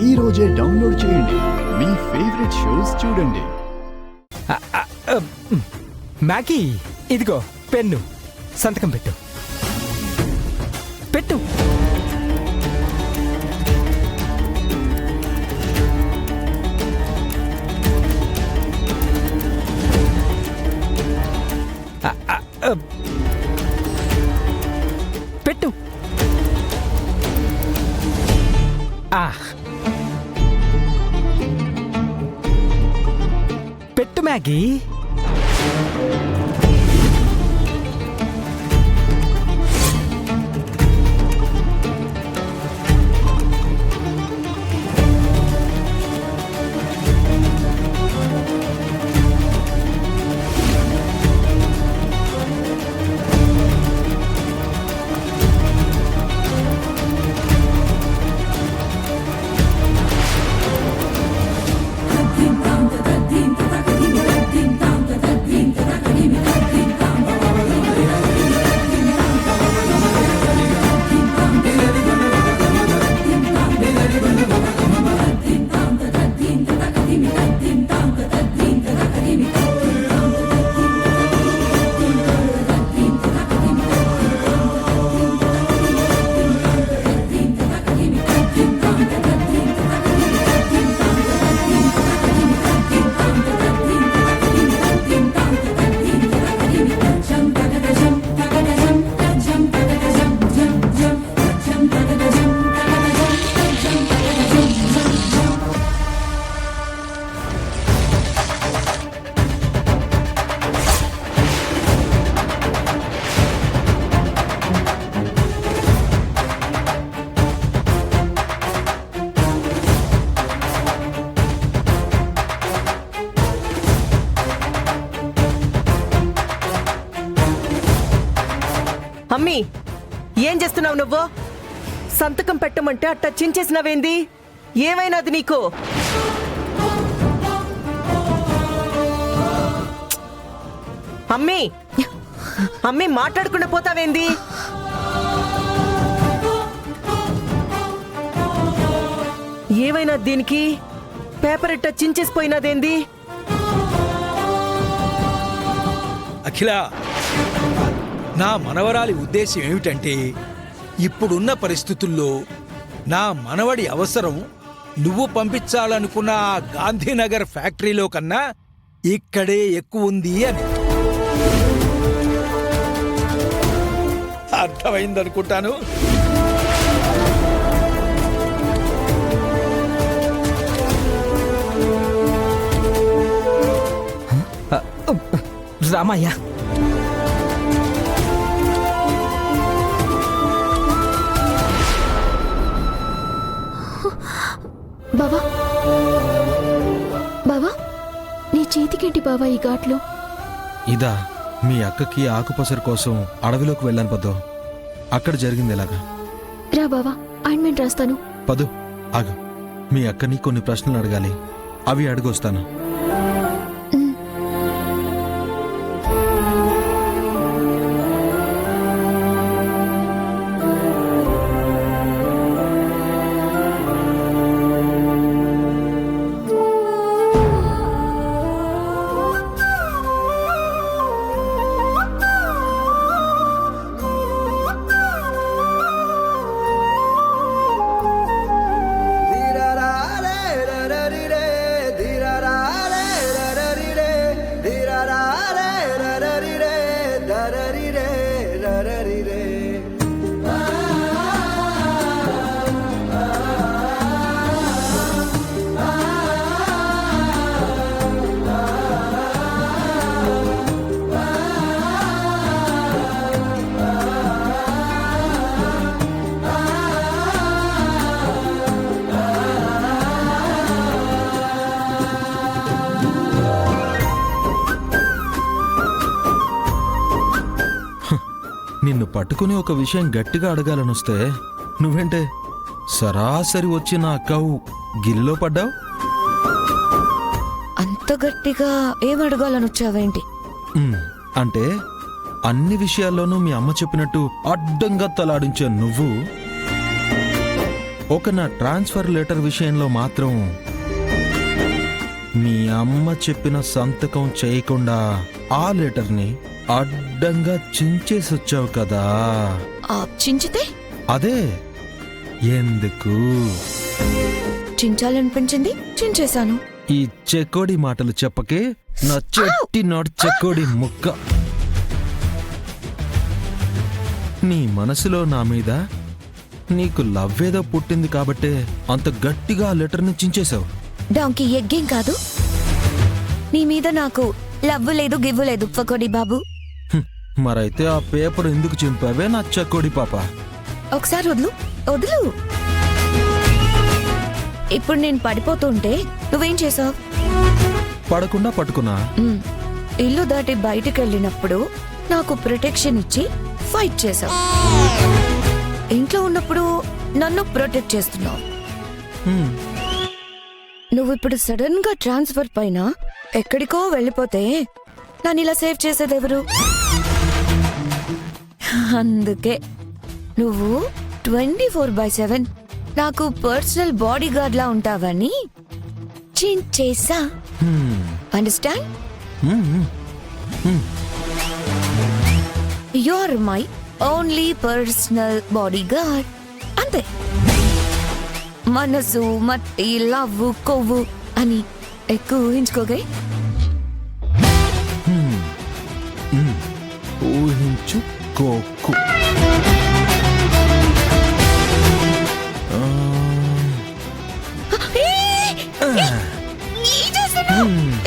ఈ రోజే డౌన్లోడ్ చేయండి. మీ ఫేవరెట్ షోస్ చూడండి. మ్యాగీ, ఇదిగో పెన్ను, సంతకం పెట్టు. పెట్టు. పెట్టు. పెట్టు మ్యాగీ. అమ్మీ, ఏం చేస్తున్నావు నువ్వు? సంతకం పెట్టమంటే అట్టా చించేసినవేంది? ఏమైనాది నీకు? అమ్మీ, అమ్మీ మాట్లాడకుండా పోతావేంది? ఏమైనా దీనికి? పేపర్ ఇట్ట చించేసిపోయినదేంది? అఖిల, నా మనవరాలి ఉద్దేశం ఏమిటంటే, ఇప్పుడున్న పరిస్థితుల్లో నా మనవడి అవసరం నువ్వు పంపించాలనుకున్న ఆ గాంధీనగర్ ఫ్యాక్టరీలో కన్నా ఇక్కడే ఎక్కువ ఉంది అని. అర్థమైందనుకుంటాను. రామయ్య, బావా, బావా, నీ చేతికేంటి బావా ఈ ఘాట్లో? ఇదా, మీ అక్కకి ఆకుపసరు కోసం అడవిలోకి వెళ్ళాను పద్దు. అక్కడ జరిగింది ఎలాగా? రా బావా, ఆయింట్మెంట్ రాస్తాను. పదు, ఆగు. మీ అక్కని కొన్ని ప్రశ్నలు అడగాలి, అవి అడిగొస్తాను. నిన్ను పట్టుకుని ఒక విషయం గట్టిగా అడగాలనొస్తే నువ్వేంటే సరాసరి వచ్చి నా అక్కవు గిల్లిలో పడ్డావు. అంత గట్టిగా ఏం అడగాలనొచ్చావేంటి? అంటే అన్ని విషయాల్లోనూ మీ అమ్మ చెప్పినట్టు అడ్డంగా తలాడించే నువ్వు ఒక నా ట్రాన్స్ఫర్ లెటర్ విషయంలో మాత్రం మీ అమ్మ చెప్పిన సంతకం చేయకుండా ఆ లెటర్ని అడ్డంగా చించేసొచ్చావు కదా. చించితే అదే ఎందుకు చించాలనిపించింది, చించేశాను. ఈ చెకోడి మాటలు చెప్పకే నా చెట్టి నాటి చెకోడి ముక్క. నీ మనసులో నా మీద నీకు లవ్ ఏదో పుట్టింది కాబట్టే అంత గట్టిగా ఆ లెటర్ని చించేశావు. డాంకి ఎగ్గేం కాదు. నీ మీద నాకు లవ్వు లేదు, గివ్వు లేదు పకోడి బాబు. మరైతే ఆ పేపర్ ఎందుకు చింపావే నా చెకోడి పాప? ఒకసారి వదులు వదులు. ఇప్పుడు నేను పడిపోతుంటే నువ్వేం చేసావు? పడకుండా పట్టుకున్నా. ఇల్లు దాటి బయటికి వెళ్ళినప్పుడు నాకు ప్రొటెక్షన్ ఇచ్చి ఫైట్ చేసావు. ఇంట్లో ఉన్నప్పుడు నన్ను ప్రొటెక్ట్ చేస్తున్నావు. హ్మ్. నువ్వు ఇప్పుడు సడన్ గా ట్రాన్స్ఫర్ పైన ఎక్కడికో వెళ్ళిపోతే నన్ను ఇలా సేవ్ చేసేదెవరు? అందుకే నువ్వు 24/7 నాకు పర్సనల్ బాడీ గార్డ్ లా ఉంటావని చించేసా. Hmm. Understand? Hmm. You're my only personal bodyguard. అంతే. మనసు, మట్టి, లవ్వు, కొవ్వు అని ఎక్కువ ఊహించుకోగా. ఊహించుకోకు.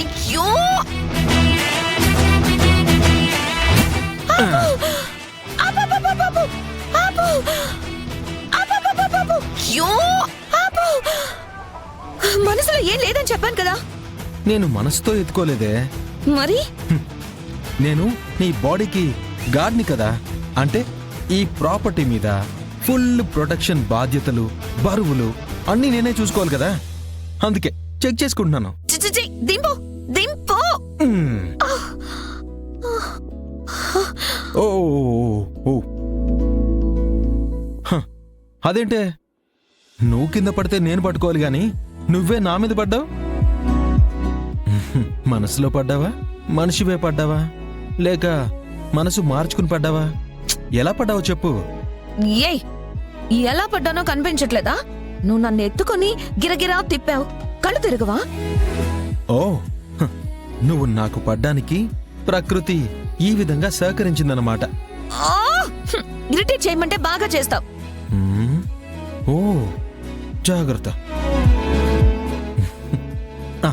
అయ్యో మనసులో ఏం లేదని చెప్పాను కదా. నేను మనసుతో ఎత్తుకోలేదే. మరి నేను నీ బాడీకి గార్డ్ని కదా. అంటే ఈ ప్రాపర్టీ మీద ఫుల్ ప్రొటెక్షన్ బాధ్యతలు, బరువులు అన్నీ నేనే చూసుకోవాలి కదా. అందుకే చెక్ చేసుకుంటున్నాను. దింపు దింపు. ఓ ఓ. హ, అదేంటే నువ్వు కింద పడితే నేను పట్టుకోవాలి గాని నువ్వే నా మీద పడ్డావు. మనసులో పడ్డావా, మనిషివే పడ్డావా, లేక మనసు మార్చుకుని పడ్డావా? ఎలా పడ్డావో చెప్పు. ఏయ్, ఎలా పడ్డానో కనిపించట్లేదా? నువ్వు నన్ను ఎత్తుకొని గిరగిరా తిప్పావు. కళ్ళు తిరగవా? ఓ, హ, నువ్వు నాకు పడ్డానికి ప్రకృతి ఈ విధంగా సహకరించిందన్నమాట. ఇరిటేట్ చేయమంటే బాగా చేస్తావు. ఓ, జాగ్రత్త. ఆ,